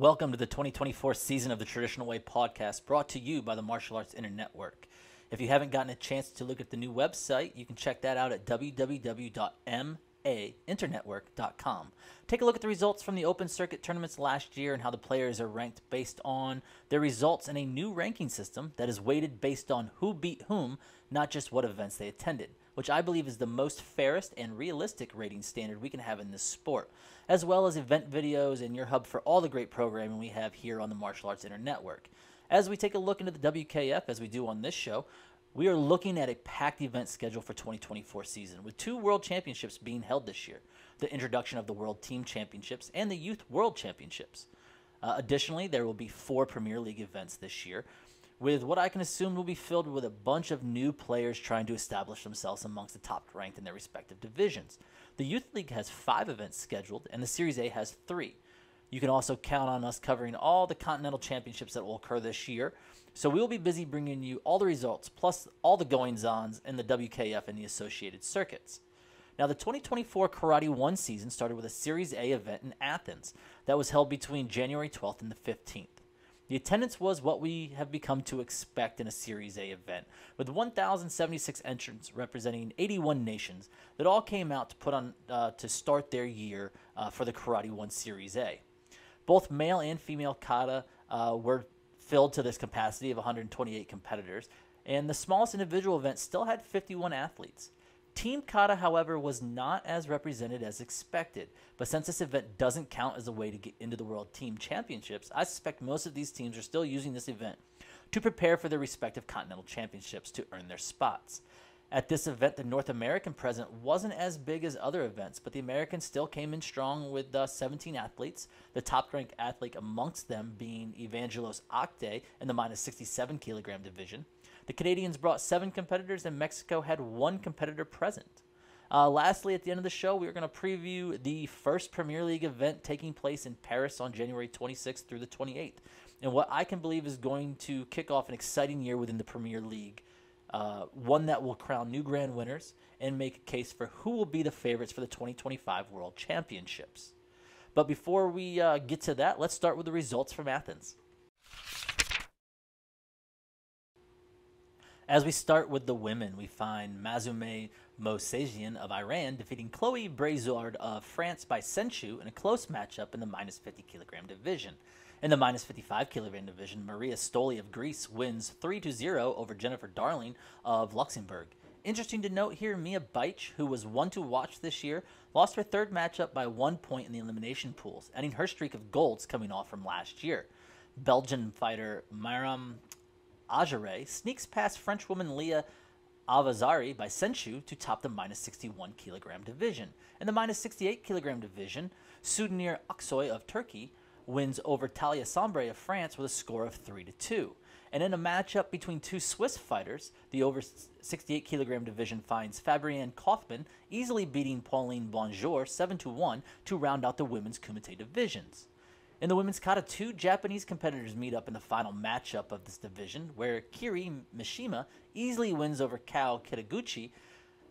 Welcome to the 2024 season of the Traditional Way podcast, brought to you by the Martial Arts Internet Network. If you haven't gotten a chance to look at the new website, you can check that out at www.mainternetwork.com. Take a look at the results from the Open Circuit tournaments last year and how the players are ranked based on their results in a new ranking system that is weighted based on who beat whom, not just what events they attended, which I believe is the most fairest and realistic rating standard we can have in this sport, as well as event videos and your hub for all the great programming we have here on the Martial Arts Internet Network. As we take a look into the WKF, as we do on this show, we are looking at a packed event schedule for 2024 season, with 2 World Championships being held this year, the introduction of the World Team Championships and the Youth World Championships. Additionally, there will be 4 Premier League events this year, with what I can assume will be filled with a bunch of new players trying to establish themselves amongst the top ranked in their respective divisions. The Youth League has 5 events scheduled, and the Series A has 3. You can also count on us covering all the Continental Championships that will occur this year, so we will be busy bringing you all the results, plus all the goings-ons in the WKF and the associated circuits. Now, the 2024 Karate 1 season started with a Series A event in Athens that was held between January 12th and the 15th. The attendance was what we have become to expect in a Series A event, with 1,076 entrants representing 81 nations that all came out to put on to start their year for the Karate 1 Series A. Both male and female kata were filled to this capacity of 128 competitors, and the smallest individual event still had 51 athletes. Team kata, however, was not as represented as expected, but since this event doesn't count as a way to get into the World Team Championships, I suspect most of these teams are still using this event to prepare for their respective Continental Championships to earn their spots. At this event, the North American present wasn't as big as other events, but the Americans still came in strong with 17 athletes, the top-ranked athlete amongst them being Evangelos Akte in the minus 67 kilogram division. The Canadians brought 7 competitors, and Mexico had 1 competitor present. Lastly, at the end of the show, we are going to preview the first Premier League event taking place in Paris on January 26th through the 28th, and what I can believe is going to kick off an exciting year within the Premier League, one that will crown new grand winners and make a case for who will be the favorites for the 2025 World Championships. But before we get to that, let's start with the results from Athens. As we start with the women, we find Mazume Mosejian of Iran defeating Chloe Brazoard of France by Senchu in a close matchup in the minus 50 kilogram division. In the minus 55 kilogram division, Maria Stoli of Greece wins 3-0 over Jennifer Darling of Luxembourg. Interesting to note here, Mia Beich, who was one to watch this year, lost her third matchup by 1 point in the elimination pools, ending her streak of golds coming off from last year. Belgian fighter Myram Ajare sneaks past Frenchwoman Leah Avazari by Senchu to top the minus 61 kilogram division. In the minus 68 kilogram division, Sudanir Aksoy of Turkey wins over Talia Sambre of France with a score of 3-2. And in a matchup between 2 Swiss fighters, the over 68 kilogram division finds Fabienne Kaufmann easily beating Pauline Bonjour 7-1 to round out the women's Kumite divisions. In the women's kata, 2 Japanese competitors meet up in the final matchup of this division, where Kiri Mishima easily wins over Kao Kitaguchi.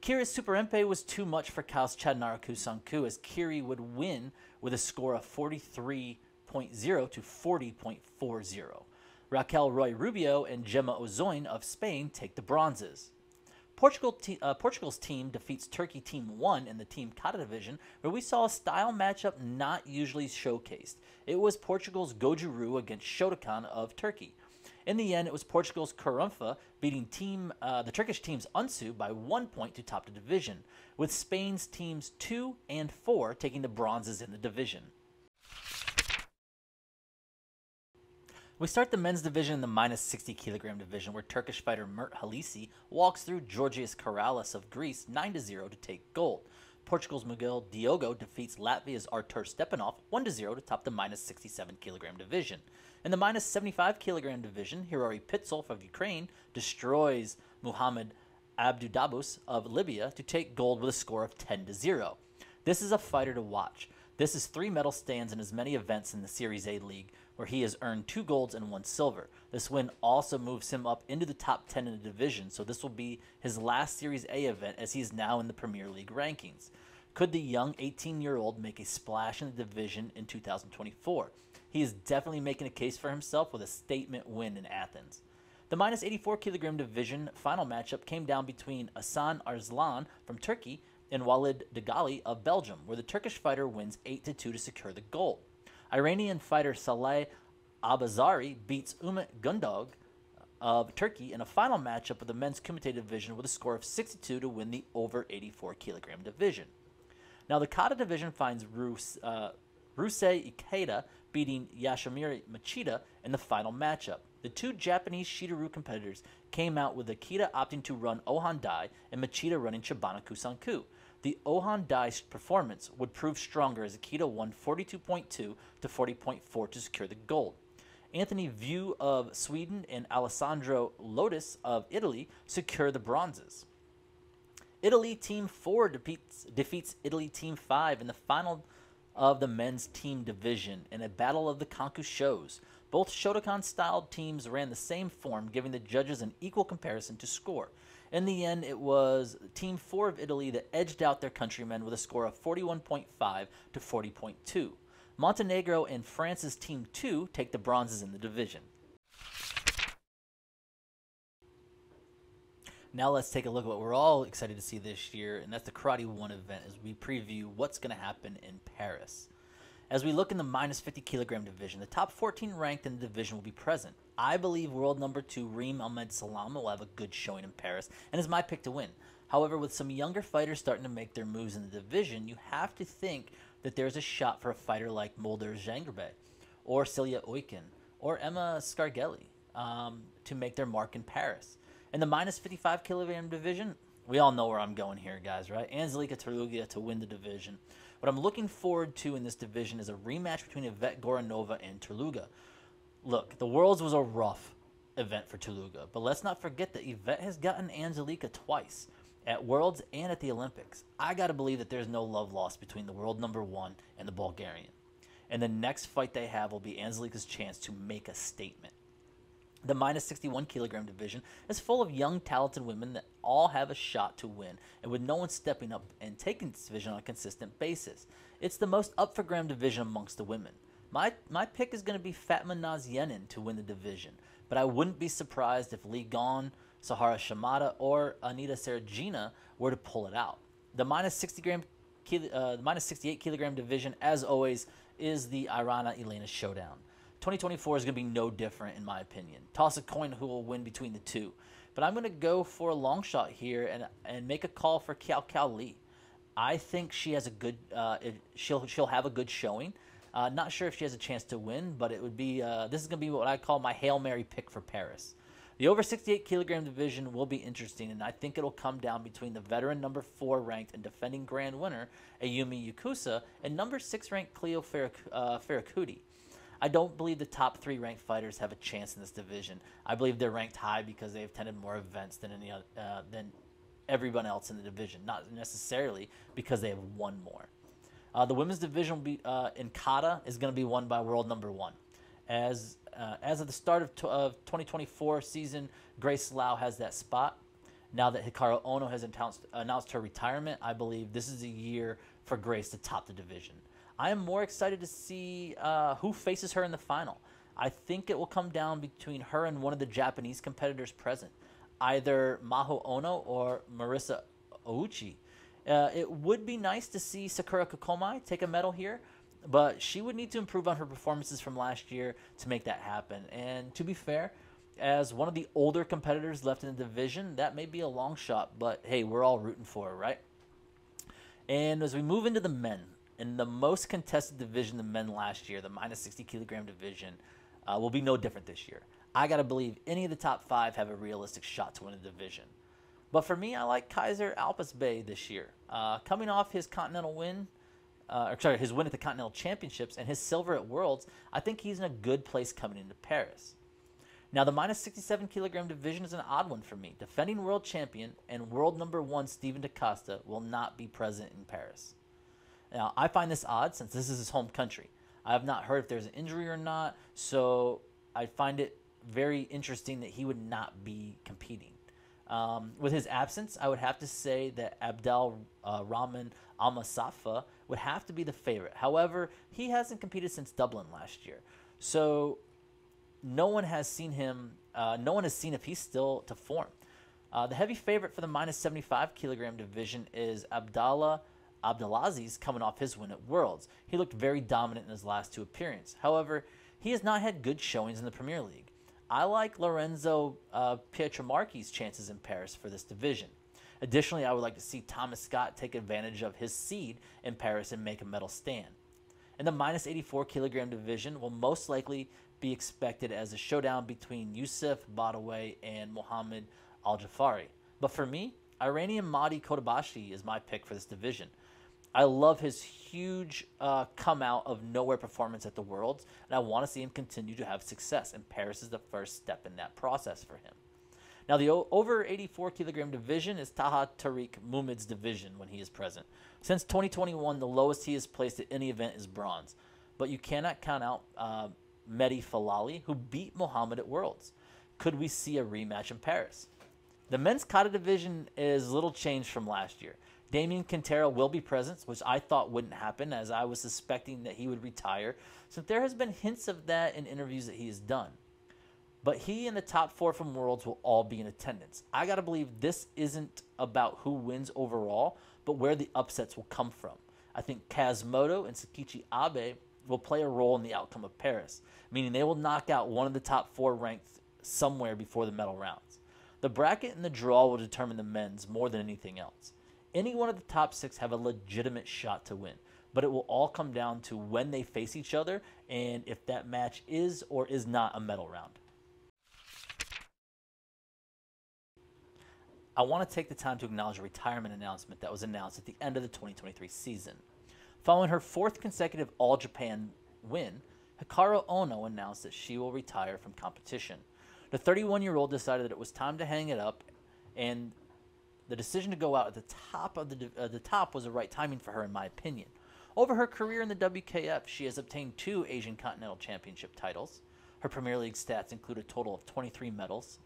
Kiri's Super Empe was too much for Kao's Chadnaraku Sanku, as Kiri would win with a score of 43.0 to 40.40. Raquel Roy Rubio and Gemma Ozoin of Spain take the bronzes. Portugal's team defeats Turkey Team 1 in the Team Kata division, where we saw a style matchup not usually showcased. It was Portugal's Gojuru against Shotokan of Turkey. In the end, it was Portugal's Karumfa beating the Turkish team's Unsu by 1 point to top the division, with Spain's teams 2 and 4 taking the bronzes in the division. We start the men's division in the minus 60 kilogram division, where Turkish fighter Mert Halisi walks through Georgios Karalis of Greece 9-0 to take gold. Portugal's Miguel Diogo defeats Latvia's Artur Stepanov 1-0 to top the minus 67 kilogram division. In the minus 75 kilogram division, Hirori Pitsolf of Ukraine destroys Muhammad Abdudabus of Libya to take gold with a score of 10-0. This is a fighter to watch. This is 3 medal stands in as many events in the Series A League, where he has earned 2 golds and 1 silver. This win also moves him up into the top 10 in the division, so this will be his last Series A event, as he is now in the Premier League rankings. Could the young 18-year-old make a splash in the division in 2024? he is definitely making a case for himself with a statement win in Athens. The minus 84 kilogram division final matchup came down between Hasan Arslan from Turkey and Walid Degali of Belgium, where the Turkish fighter wins 8-2 to secure the gold. Iranian fighter Saleh Abazari beats Umut Gundog of Turkey in a final matchup of the men's kumite division with a score of 62 to win the over 84 kilogram division. Now the kata division finds Rusei Ikeda beating Yashimiri Machida in the final matchup. The two Japanese Shida-Ryu competitors came out with Ikeda opting to run Ohan Dai and Machida running Chibana Kusanku. The Ohan Dai performance would prove stronger as Ikeda won 42.2 to 40.4 to secure the gold. Anthony View of Sweden and Alessandro Lotus of Italy secure the bronzes. Italy Team 4 defeats Italy Team 5 in the final of the men's team division in a battle of the Kanku shows. Both Shotokan-styled teams ran the same form, giving the judges an equal comparison to score. In the end, it was Team 4 of Italy that edged out their countrymen with a score of 41.5 to 40.2. Montenegro and France's Team 2 take the bronzes in the division. Now let's take a look at what we're all excited to see this year, and that's the Karate 1 event as we preview what's going to happen in Paris. As we look in the minus 50 kilogram division, the top 14 ranked in the division will be present. I believe world number 2 Reem Ahmed Salam will have a good showing in Paris and is my pick to win. However, with some younger fighters starting to make their moves in the division, you have to think that there's a shot for a fighter like Mulder Zangerbe or Celia Oiken or Emma Scargelli to make their mark in Paris. In the minus 55 kilogram division, we all know where I'm going here, guys, right? Anzelika Terlugia to win the division. What I'm looking forward to in this division is a rematch between Yvette Goranova and Terluga. Look, the Worlds was a rough event for Terluga, but let's not forget that Yvette has gotten Anzelika twice, at Worlds and at the Olympics. I got to believe that there's no love lost between the world number 1 and the Bulgarian. And the next fight they have will be Anzelika's chance to make a statement. The minus 61 kilogram division is full of young, talented women that all have a shot to win, and with no one stepping up and taking this division on a consistent basis. It's the most up for grab division amongst the women. My pick is going to be Fatma Nazienin to win the division, but I wouldn't be surprised if Li Gon, Sahara Shamada, or Anita Sergina were to pull it out. The minus 68 kilogram division, as always, is the Irana-Elena showdown. 2024 is going to be no different, in my opinion. Toss a coin who will win between the two. But I'm going to go for a long shot here and make a call for Kiao Kiao Lee. I think she has a good she'll have a good showing. Not sure if she has a chance to win, but it would be this is going to be what I call my Hail Mary pick for Paris. The over 68 kilogram division will be interesting, and I think it'll come down between the veteran number 4 ranked and defending grand winner Ayumi Yakusa and number 6 ranked Cleo Ferracuti. I don't believe the top 3 ranked fighters have a chance in this division. I believe they're ranked high because they've attended more events than than everyone else in the division, not necessarily because they have won more. The women's division will be in kata is going to be won by world number 1. As of the start of 2024 season, Grace Lau has that spot. Now that Hikaru Ono has announced her retirement, I believe this is a year for Grace to top the division. I am more excited to see who faces her in the final. I think it will come down between her and one of the Japanese competitors present, either Maho Ono or Marisa Ouchi. It would be nice to see Sakura Kokomai take a medal here, but she would need to improve on her performances from last year to make that happen. And to be fair, as one of the older competitors left in the division, that may be a long shot, but hey, we're all rooting for her, right? And as we move into the men, in the most contested division, the men last year, the minus 60 kilogram division, will be no different this year. I got to believe any of the top 5 have a realistic shot to win the division. But for me, I like Kaiser Alpes Bay this year. Coming off his continental win, his win at the Continental Championships and his silver at Worlds, I think he's in a good place coming into Paris. Now, the minus 67 kilogram division is an odd one for me. Defending world champion and world number 1 Steven DaCosta will not be present in Paris. Now, I find this odd since this is his home country. I have not heard if there's an injury or not, so I find it very interesting that he would not be competing. With his absence, I would have to say that Abdel Rahman Almasafa would have to be the favorite. However, he hasn't competed since Dublin last year. So no one has seen him. No one has seen if he's still to form. The heavy favorite for the minus 75 kilogram division is Abdelaziz, coming off his win at Worlds. He looked very dominant in his last two appearances. However, he has not had good showings in the Premier League. I like Lorenzo Pietromarchi's chances in Paris for this division. Additionally, I would like to see Thomas Scott take advantage of his seed in Paris and make a medal stand. In the minus 84 kilogram division will most likely be expected as a showdown between Youssef Badaway and Mohamed Al-Jafari. But for me, Iranian Mahdi Kotabashi is my pick for this division. I love his huge come out of nowhere performance at the Worlds, and I want to see him continue to have success, and Paris is the first step in that process for him. Now, the over 84 kilogram division is Taha Tariq Mumid's division when he is present. Since 2021, the lowest he has placed at any event is bronze, but you cannot count out Mehdi Falali, who beat Mohammed at Worlds. Could we see a rematch in Paris? The men's kata division is little changed from last year. Damian Quintero will be present, which I thought wouldn't happen, as I was suspecting that he would retire, since there has been hints of that in interviews that he has done. But he and the top 4 from Worlds will all be in attendance. I got to believe this isn't about who wins overall, but where the upsets will come from. I think Kazmoto and Sakichi Abe will play a role in the outcome of Paris, meaning they will knock out one of the top 4 ranked somewhere before the medal rounds. The bracket and the draw will determine the men's more than anything else. Any one of the top 6 have a legitimate shot to win, but it will all come down to when they face each other and if that match is or is not a medal round. I want to take the time to acknowledge a retirement announcement that was announced at the end of the 2023 season. Following her 4th consecutive All-Japan win, Hikaru Ono announced that she will retire from competition. The 31-year-old decided that it was time to hang it up, and the decision to go out at the top was the right timing for her, in my opinion. Over her career in the WKF, she has obtained 2 Asian Continental Championship titles. Her Premier League stats include a total of 23 medals,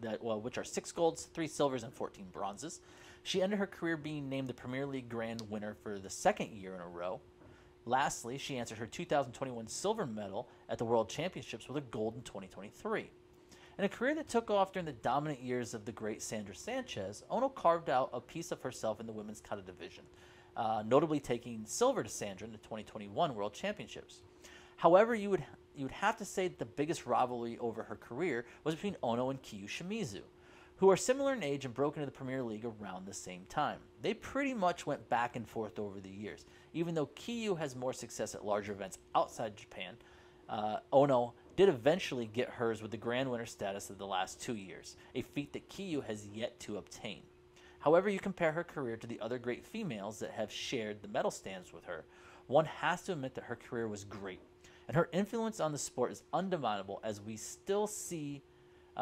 which are 6 golds, 3 silvers, and 14 bronzes. She ended her career being named the Premier League Grand Winner for the 2nd year in a row. Lastly, she answered her 2021 silver medal at the World Championships with a gold in 2023. In a career that took off during the dominant years of the great Sandra Sanchez, Ono carved out a piece of herself in the women's kata division, notably taking silver to Sandra in the 2021 World Championships. However, you would have to say that the biggest rivalry over her career was between Ono and Kiyu Shimizu, who are similar in age and broke into the Premier League around the same time. They pretty much went back and forth over the years. Even though Kiyu has more success at larger events outside Japan, Ono did eventually get hers with the grand winner status of the last 2 years, a feat that Kiyu has yet to obtain. However you compare her career to the other great females that have shared the medal stands with her, one has to admit that her career was great, and her influence on the sport is undeniable, as we still see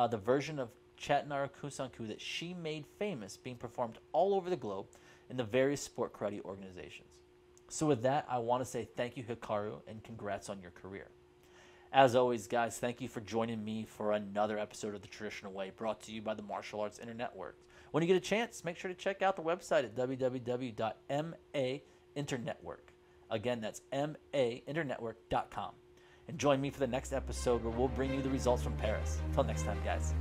the version of Chatnara Kusanku that she made famous being performed all over the globe in the various sport karate organizations. So with that, I want to say thank you, Hikaru, and congrats on your career. As always, guys, thank you for joining me for another episode of The Traditional Way, brought to you by the Martial Arts Internet Network. When you get a chance, make sure to check out the website at www.mainternetwork. Again, that's mainternetwork.com. And join me for the next episode where we'll bring you the results from Paris. Until next time, guys.